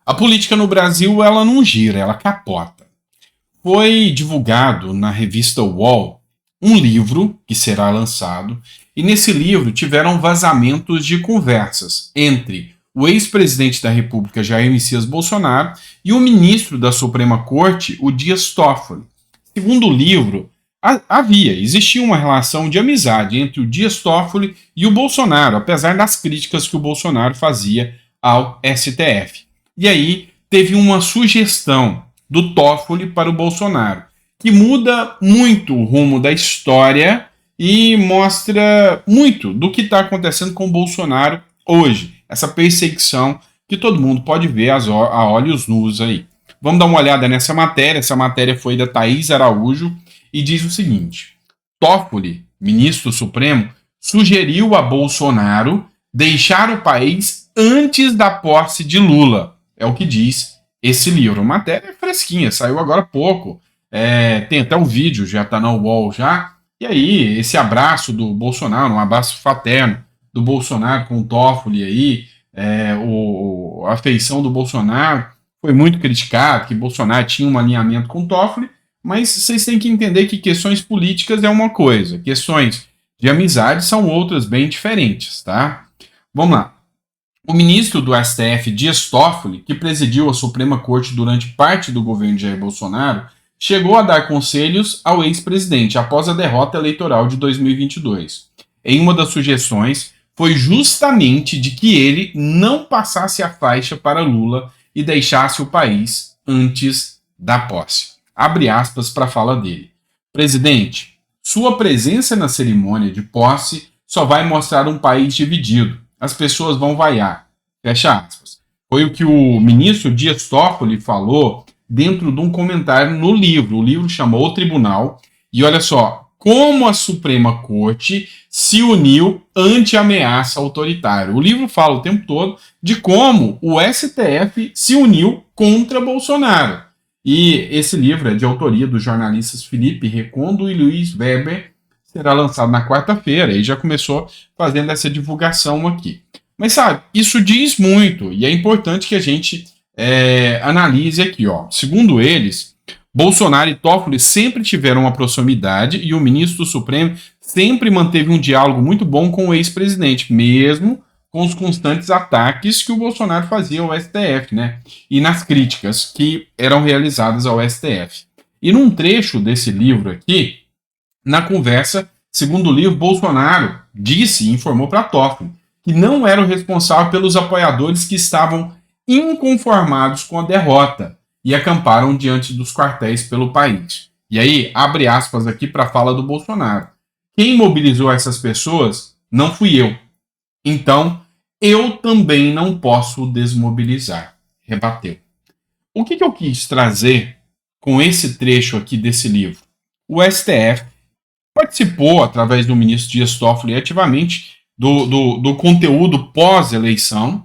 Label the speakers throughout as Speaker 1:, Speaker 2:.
Speaker 1: A política no Brasil, ela não gira, ela capota. Foi divulgado na revista UOL um livro que será lançado, e nesse livro tiveram vazamentos de conversas entre o ex-presidente da República, Jair Messias Bolsonaro, e o ministro da Suprema Corte, o Dias Toffoli. Segundo o livro, existia uma relação de amizade entre o Dias Toffoli e o Bolsonaro, apesar das críticas que o Bolsonaro fazia ao STF. E aí teve uma sugestão do Toffoli para o Bolsonaro, que muda muito o rumo da história e mostra muito do que está acontecendo com o Bolsonaro hoje. Essa perseguição que todo mundo pode ver a olhos nus aí. Vamos dar uma olhada nessa matéria. Essa matéria foi da Thaís Araújo e diz o seguinte: Toffoli, ministro supremo, sugeriu a Bolsonaro deixar o país antes da posse de Lula. É o que diz esse livro. Matéria fresquinha, saiu agora há pouco. Tem até o vídeo, já está na UOL já. E aí, esse abraço do Bolsonaro, um abraço fraterno do Bolsonaro com o Toffoli aí, a feição do Bolsonaro foi muito criticado, que Bolsonaro tinha um alinhamento com o Toffoli, mas vocês têm que entender que questões políticas é uma coisa, questões de amizade são outras bem diferentes, tá? Vamos lá. O ministro do STF, Dias Toffoli, que presidiu a Suprema Corte durante parte do governo de Jair Bolsonaro, chegou a dar conselhos ao ex-presidente após a derrota eleitoral de 2022. Em uma das sugestões, foi justamente de que ele não passasse a faixa para Lula e deixasse o país antes da posse. Abre aspas para a fala dele. Presidente, sua presença na cerimônia de posse só vai mostrar um país dividido. As pessoas vão vaiar. Fecha aspas. Foi o que o ministro Dias Toffoli falou dentro de um comentário no livro. O livro chama O Tribunal. E olha só, como a Suprema Corte se uniu ante a ameaça autoritária. O livro fala o tempo todo de como o STF se uniu contra Bolsonaro. E esse livro é de autoria dos jornalistas Felipe Recondo e Luiz Weber, será lançado na quarta-feira, e já começou fazendo essa divulgação aqui. Mas sabe, isso diz muito, e é importante que a gente analise aqui. Segundo eles, Bolsonaro e Toffoli sempre tiveram uma proximidade e o ministro do Supremo sempre manteve um diálogo muito bom com o ex-presidente, mesmo com os constantes ataques que o Bolsonaro fazia ao STF, né? E nas críticas que eram realizadas ao STF. E num trecho desse livro aqui, na conversa, segundo o livro, Bolsonaro disse e informou para Toffoli que não era o responsável pelos apoiadores que estavam inconformados com a derrota e acamparam diante dos quartéis pelo país. E aí, abre aspas aqui para a fala do Bolsonaro. Quem mobilizou essas pessoas não fui eu. Então, eu também não posso desmobilizar. Rebateu. O que eu quis trazer com esse trecho aqui desse livro? O STF participou, através do ministro Dias Toffoli, ativamente do conteúdo pós-eleição,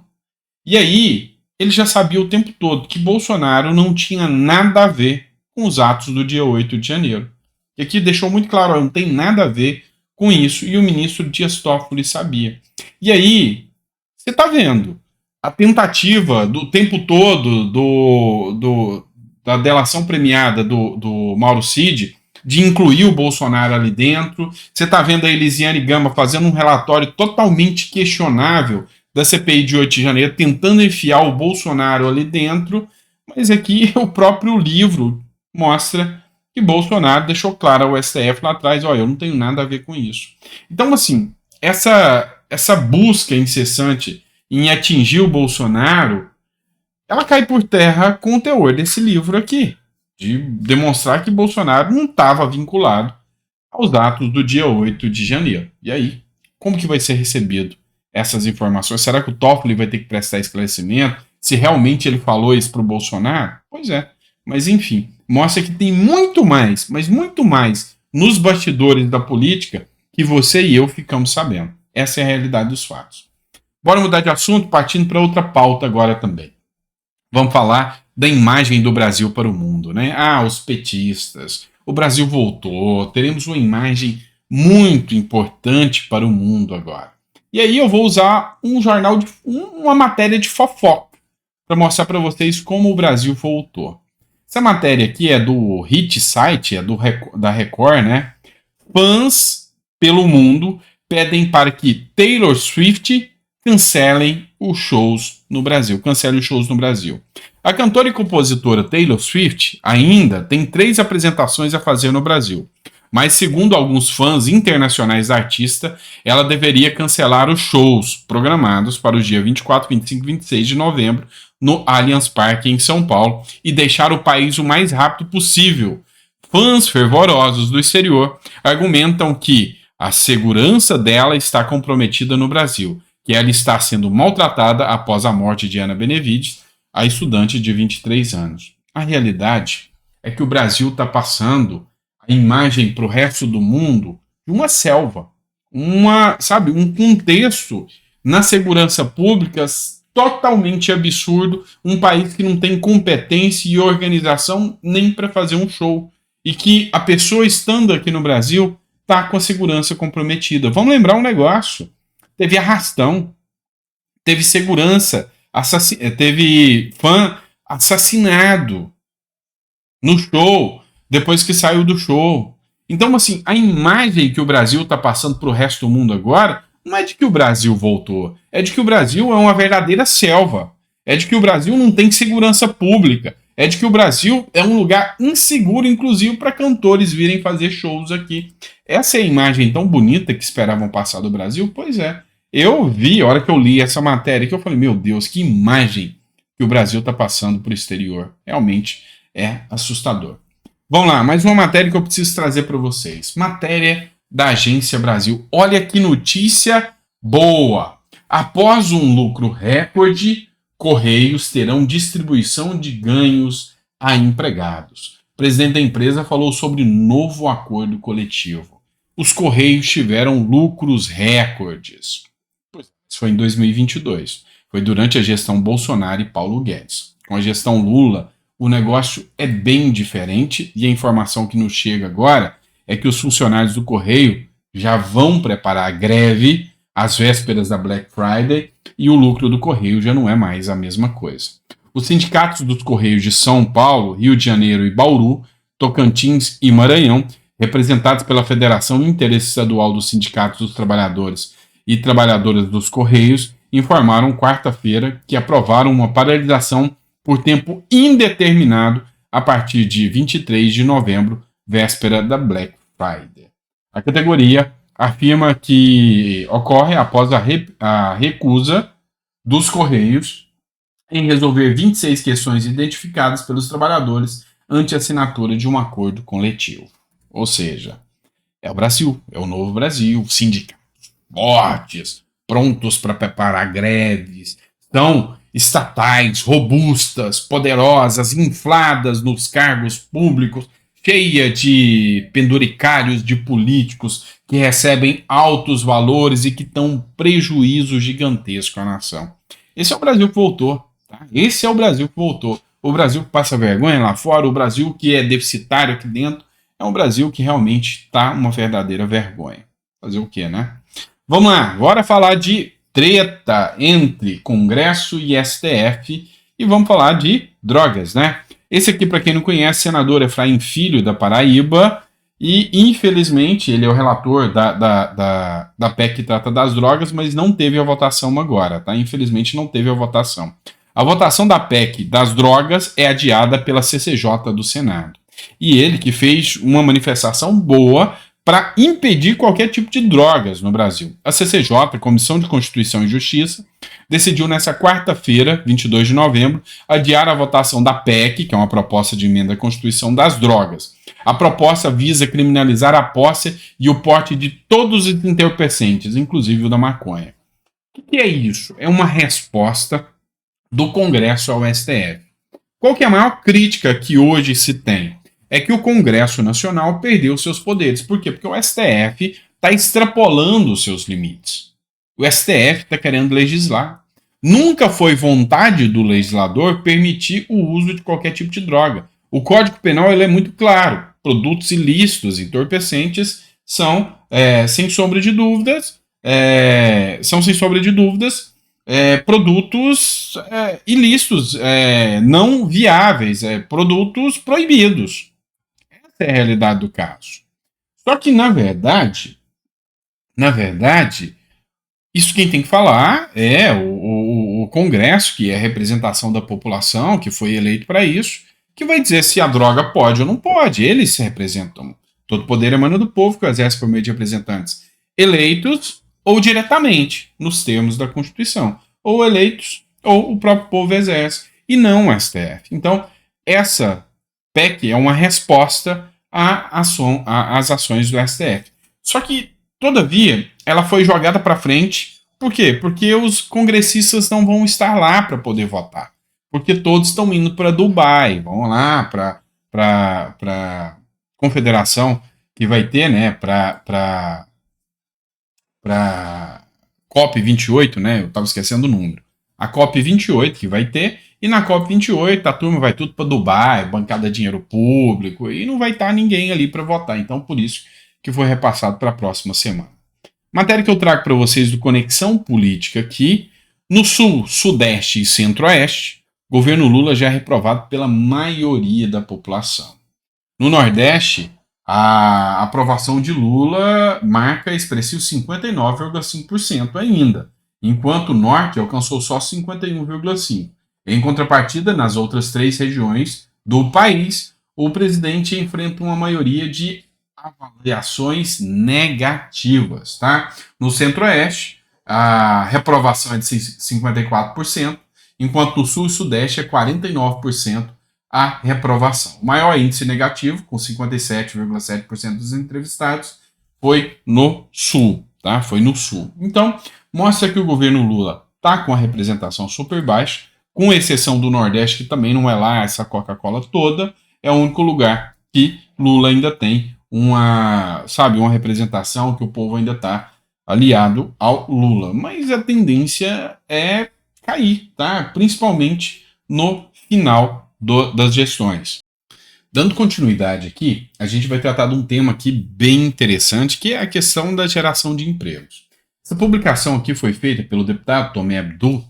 Speaker 1: e aí ele já sabia o tempo todo que Bolsonaro não tinha nada a ver com os atos do dia 8 de janeiro. E aqui deixou muito claro, não tem nada a ver com isso, e o ministro Dias Toffoli sabia. E aí, você está vendo a tentativa do tempo todo da delação premiada do Mauro Cid de incluir o Bolsonaro ali dentro. Você está vendo a Elisiane Gama fazendo um relatório totalmente questionável da CPI de 8 de janeiro, tentando enfiar o Bolsonaro ali dentro, mas aqui o próprio livro mostra que Bolsonaro deixou claro ao STF lá atrás, eu não tenho nada a ver com isso. Então, assim, essa busca incessante em atingir o Bolsonaro, ela cai por terra com o teor desse livro aqui, de demonstrar que Bolsonaro não estava vinculado aos atos do dia 8 de janeiro. E aí, como que vai ser recebido essas informações? Será que o Toffoli vai ter que prestar esclarecimento? Se realmente ele falou isso para o Bolsonaro? Pois é. Mas enfim, mostra que tem muito mais, mas muito mais nos bastidores da política que você e eu ficamos sabendo. Essa é a realidade dos fatos. Bora mudar de assunto, partindo para outra pauta agora também. Vamos falar da imagem do Brasil para o mundo, né? Os petistas, o Brasil voltou, teremos uma imagem muito importante para o mundo agora. E aí eu vou usar uma matéria de fofoca para mostrar para vocês como o Brasil voltou. Essa matéria aqui é do Hit Site, da Record, né? Fãs pelo mundo pedem para que Taylor Swift cancelem os shows no Brasil. A cantora e compositora Taylor Swift ainda tem 3 apresentações a fazer no Brasil. Mas, segundo alguns fãs internacionais da artista, ela deveria cancelar os shows programados para os dias 24, 25 e 26 de novembro no Allianz Parque, em São Paulo, e deixar o país o mais rápido possível. Fãs fervorosos do exterior argumentam que a segurança dela está comprometida no Brasil, que ela está sendo maltratada após a morte de Ana Benevides, a estudante de 23 anos. A realidade é que o Brasil está passando a imagem para o resto do mundo de uma selva, um contexto na segurança pública totalmente absurdo, um país que não tem competência e organização nem para fazer um show, e que a pessoa estando aqui no Brasil está com a segurança comprometida. Vamos lembrar um negócio, teve arrastão, teve segurança, teve fã assassinado no show, depois que saiu do show. Então, assim, a imagem que o Brasil está passando para o resto do mundo agora não é de que o Brasil voltou, é de que o Brasil é uma verdadeira selva, é de que o Brasil não tem segurança pública, é de que o Brasil é um lugar inseguro, inclusive, para cantores virem fazer shows aqui. Essa é a imagem tão bonita que esperavam passar do Brasil? Pois é. Eu vi, a hora que eu li essa matéria, que eu falei, meu Deus, que imagem que o Brasil está passando para o exterior. Realmente é assustador. Vamos lá, mais uma matéria que eu preciso trazer para vocês. Matéria da Agência Brasil. Olha que notícia boa! Após um lucro recorde, Correios terão distribuição de ganhos a empregados. O presidente da empresa falou sobre novo acordo coletivo. Os Correios tiveram lucros recordes. Isso foi em 2022. Foi durante a gestão Bolsonaro e Paulo Guedes. Com a gestão Lula, o negócio é bem diferente e a informação que nos chega agora é que os funcionários do Correio já vão preparar a greve às vésperas da Black Friday e o lucro do Correio já não é mais a mesma coisa. Os sindicatos dos Correios de São Paulo, Rio de Janeiro e Bauru, Tocantins e Maranhão, representados pela Federação Interestadual dos Sindicatos dos Trabalhadores e Trabalhadoras dos Correios, informaram quarta-feira que aprovaram uma paralisação por tempo indeterminado a partir de 23 de novembro, véspera da Black Friday. A categoria afirma que ocorre após a recusa dos Correios em resolver 26 questões identificadas pelos trabalhadores ante a assinatura de um acordo coletivo. Ou seja, é o Brasil, é o novo Brasil, sindicatos fortes, prontos para preparar greves, são estatais, robustas, poderosas, infladas nos cargos públicos, cheia de penduricários de políticos que recebem altos valores e que dão um prejuízo gigantesco à nação. Esse é o Brasil que voltou. Tá? Esse é o Brasil que voltou. O Brasil que passa vergonha lá fora, o Brasil que é deficitário aqui dentro, é um Brasil que realmente está uma verdadeira vergonha. Fazer o quê, né? Vamos lá, bora falar de treta entre Congresso e STF e vamos falar de drogas, né? Esse aqui, para quem não conhece, senador Efraim Filho, da Paraíba, e infelizmente ele é o relator da PEC que trata das drogas, mas não teve a votação agora, tá? Infelizmente não teve a votação. A votação da PEC das drogas é adiada pela CCJ do Senado. E ele que fez uma manifestação boa para impedir qualquer tipo de drogas no Brasil. A CCJ, Comissão de Constituição e Justiça, decidiu nessa quarta-feira, 22 de novembro, adiar a votação da PEC, que é uma proposta de emenda à Constituição das drogas. A proposta visa criminalizar a posse e o porte de todos os entorpecentes, inclusive o da maconha. O que é isso? É uma resposta do Congresso ao STF. Qual que é a maior crítica que hoje se tem? É que o Congresso Nacional perdeu seus poderes. Por quê? Porque o STF está extrapolando os seus limites. O STF está querendo legislar. Nunca foi vontade do legislador permitir o uso de qualquer tipo de droga. O Código Penal ele é muito claro. Produtos ilícitos, entorpecentes, são sem sombra de dúvidas, produtos ilícitos, não viáveis, produtos proibidos. Essa é a realidade do caso. Só que, na verdade, isso quem tem que falar é o Congresso, que é a representação da população, que foi eleito para isso, que vai dizer se a droga pode ou não pode. Eles se representam. Todo poder emana do povo, que exerce por meio de representantes eleitos ou diretamente, nos termos da Constituição. Ou eleitos, ou o próprio povo exerce, e não o STF. Então, essa PEC é uma resposta às ações do STF. Só que, todavia, ela foi jogada para frente. Por quê? Porque os congressistas não vão estar lá para poder votar. Porque todos estão indo para Dubai, vão lá para a confederação que vai ter, né, para COP28, né, eu estava esquecendo o número. A COP28 que vai ter, e na COP28 a turma vai tudo para Dubai, bancada dinheiro público, e não vai estar ninguém ali para votar. Então, por isso que foi repassado para a próxima semana. Matéria que eu trago para vocês do Conexão Política aqui, no Sul, Sudeste e Centro-Oeste, o governo Lula já é reprovado pela maioria da população. No Nordeste, a aprovação de Lula marca expressivo 59,5% ainda, enquanto o Norte alcançou só 51,5%. Em contrapartida, nas outras 3 regiões do país, o presidente enfrenta uma maioria de avaliações negativas. Tá? No Centro-Oeste, a reprovação é de 54%, enquanto no Sul e Sudeste é 49% a reprovação. O maior índice negativo, com 57,7% dos entrevistados, foi no Sul. Tá? Foi no Sul. Então, mostra que o governo Lula está com a representação super baixa, com exceção do Nordeste, que também não é lá essa Coca-Cola toda, é o único lugar que Lula ainda tem uma representação, que o povo ainda está aliado ao Lula. Mas a tendência é cair, tá? Principalmente no final das gestões. Dando continuidade aqui, a gente vai tratar de um tema aqui bem interessante, que é a questão da geração de empregos. Essa publicação aqui foi feita pelo deputado Tomé Abdul,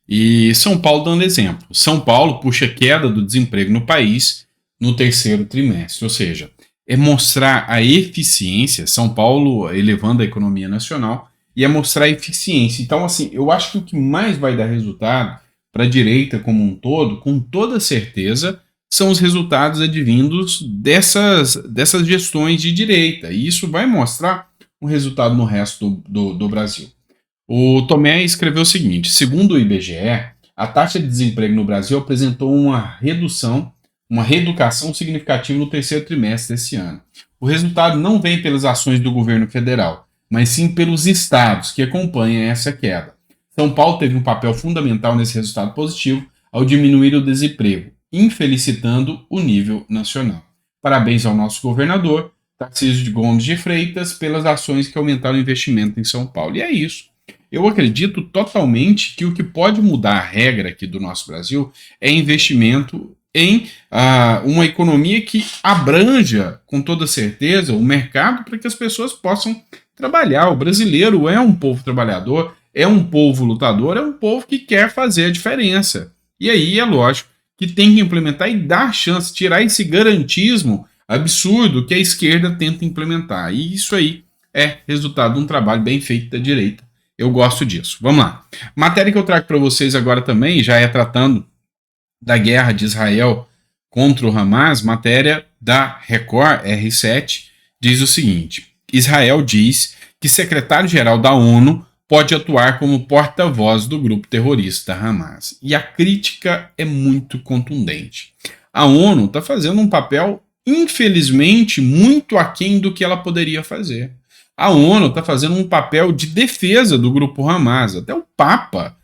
Speaker 1: e São Paulo dando exemplo. São Paulo puxa queda do desemprego no país no 3º trimestre, ou seja, é mostrar a eficiência, São Paulo elevando a economia nacional, e é mostrar a eficiência. Então, assim, eu acho que o que mais vai dar resultado para a direita como um todo, com toda certeza, são os resultados advindos dessas gestões de direita. E isso vai mostrar um resultado no resto do Brasil. O Tomé escreveu o seguinte: segundo o IBGE, a taxa de desemprego no Brasil apresentou uma reeducação significativa no 3º trimestre desse ano. O resultado não vem pelas ações do governo federal, mas sim pelos estados que acompanham essa queda. São Paulo teve um papel fundamental nesse resultado positivo ao diminuir o desemprego, infelicitando o nível nacional. Parabéns ao nosso governador, Tarcísio de Gomes de Freitas, pelas ações que aumentaram o investimento em São Paulo. E é isso. Eu acredito totalmente que o que pode mudar a regra aqui do nosso Brasil é investimento em uma economia que abranja, com toda certeza, o mercado para que as pessoas possam trabalhar. O brasileiro é um povo trabalhador, é um povo lutador, é um povo que quer fazer a diferença. E aí é lógico que tem que implementar e dar chance, tirar esse garantismo absurdo que a esquerda tenta implementar. E isso aí é resultado de um trabalho bem feito da direita. Eu gosto disso. Vamos lá. Matéria que eu trago para vocês agora também, já é tratando da guerra de Israel contra o Hamas, matéria da Record R7, diz o seguinte: Israel diz que secretário-geral da ONU pode atuar como porta-voz do grupo terrorista Hamas. E a crítica é muito contundente. A ONU está fazendo um papel, infelizmente, muito aquém do que ela poderia fazer. A ONU está fazendo um papel de defesa do grupo Hamas. Até o Papa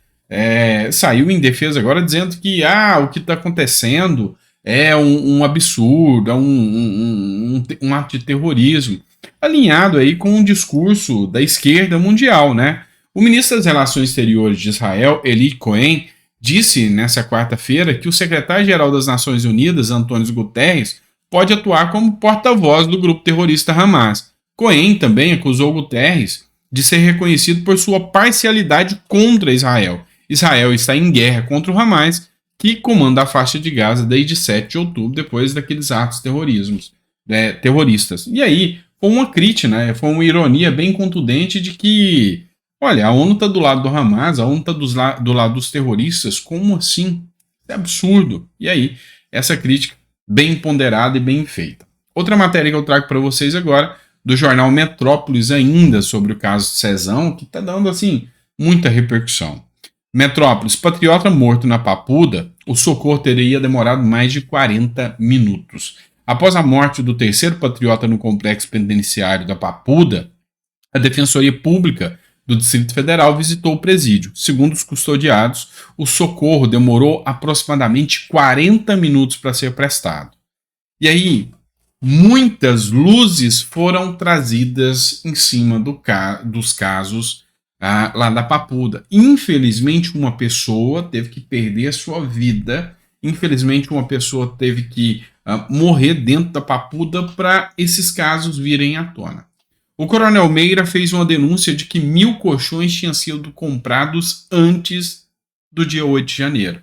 Speaker 1: saiu em defesa agora dizendo que o que está acontecendo é um absurdo, é um ato de terrorismo, alinhado aí com um discurso da esquerda mundial, né? O ministro das Relações Exteriores de Israel, Eli Cohen, disse nessa quarta-feira que o secretário-geral das Nações Unidas, Antônio Guterres, pode atuar como porta-voz do grupo terrorista Hamas. Cohen também acusou Guterres de ser reconhecido por sua parcialidade contra Israel Israel está em guerra contra o Hamas, que comanda a faixa de Gaza desde 7 de outubro, depois daqueles atos terroristas. E aí, foi uma crítica, né? Foi uma ironia bem contundente de que, olha, a ONU está do lado do Hamas, a ONU está do lado dos terroristas, como assim? É absurdo. E aí, essa crítica bem ponderada e bem feita. Outra matéria que eu trago para vocês agora, do jornal Metrópolis ainda, sobre o caso de Cezão, que está dando, assim, muita repercussão. Metrópolis, patriota morto na Papuda, o socorro teria demorado mais de 40 minutos. Após a morte do terceiro patriota no complexo penitenciário da Papuda, a Defensoria Pública do Distrito Federal visitou o presídio. Segundo os custodiados, o socorro demorou aproximadamente 40 minutos para ser prestado. E aí, muitas luzes foram trazidas em cima dos casos lá da Papuda. Infelizmente, uma pessoa teve que perder a sua vida. Infelizmente, uma pessoa teve que morrer dentro da Papuda para esses casos virem à tona. O Coronel Meira fez uma denúncia de que 1.000 colchões tinham sido comprados antes do dia 8 de janeiro.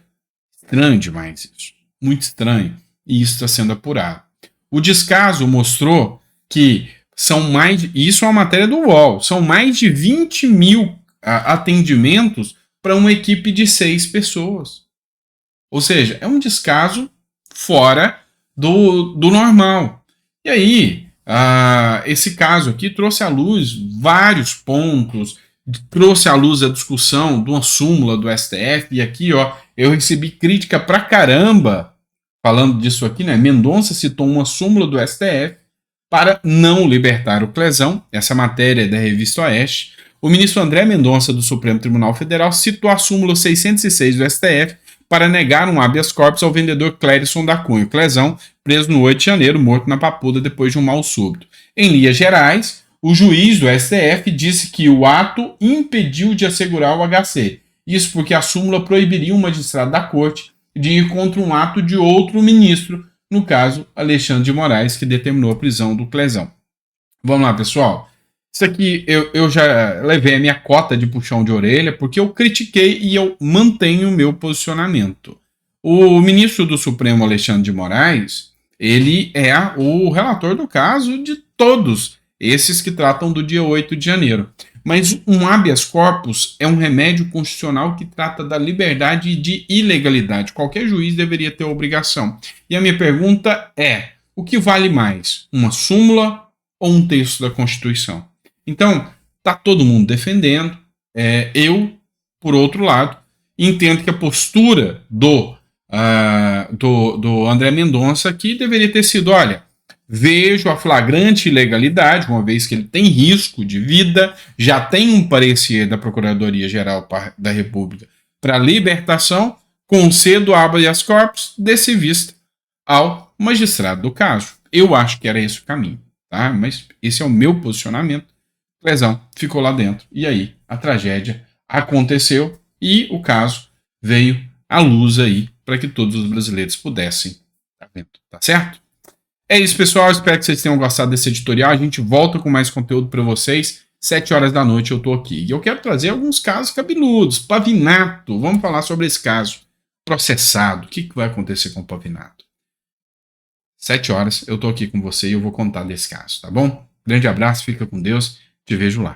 Speaker 1: Estranho demais isso. Muito estranho. E isso está sendo apurado. O descaso mostrou que são mais... Isso é uma matéria do UOL. São mais de 20 mil atendimentos para uma equipe de 6 pessoas. Ou seja, é um descaso fora do normal. E aí, esse caso aqui trouxe à luz vários pontos, trouxe à luz a discussão de uma súmula do STF, e aqui, ó, eu recebi crítica pra caramba falando disso aqui, né? Mendonça citou uma súmula do STF para não libertar o Clezão, essa matéria é da revista Oeste. O ministro André Mendonça, do Supremo Tribunal Federal, citou a súmula 606 do STF para negar um habeas corpus ao vendedor Clérison da Cunha, o Clezão, preso no 8 de janeiro, morto na Papuda depois de um mal súbito. Em linhas gerais, o juiz do STF disse que o ato impediu de assegurar o HC. Isso porque a súmula proibiria um magistrado da corte de ir contra um ato de outro ministro, no caso, Alexandre de Moraes, que determinou a prisão do Clezão. Vamos lá, pessoal. Isso aqui eu já levei a minha cota de puxão de orelha, porque eu critiquei e eu mantenho o meu posicionamento. O ministro do Supremo, Alexandre de Moraes, ele é o relator do caso de todos esses que tratam do dia 8 de janeiro. Mas um habeas corpus é um remédio constitucional que trata da liberdade e de ilegalidade. Qualquer juiz deveria ter a obrigação. E a minha pergunta é, o que vale mais? Uma súmula ou um texto da Constituição? Então, está todo mundo defendendo. Eu, por outro lado, entendo que a postura do André Mendonça aqui deveria ter sido, olha, vejo a flagrante ilegalidade, uma vez que ele tem risco de vida, já tem um parecer da Procuradoria-Geral da República para libertação, concedo habeas corpus, desse vista ao magistrado do caso. Eu acho que era esse o caminho, tá? Mas esse é o meu posicionamento. Clezão ficou lá dentro. E aí, a tragédia aconteceu e o caso veio à luz aí para que todos os brasileiros pudessem estar vendo, tá certo? É isso, pessoal. Espero que vocês tenham gostado desse editorial. A gente volta com mais conteúdo para vocês. 7 horas da noite eu tô aqui. E eu quero trazer alguns casos cabeludos. Pavinato. Vamos falar sobre esse caso. Processado. O que vai acontecer com o Pavinato? 7 horas eu tô aqui com você e eu vou contar desse caso, tá bom? Grande abraço, fica com Deus. Te vejo lá.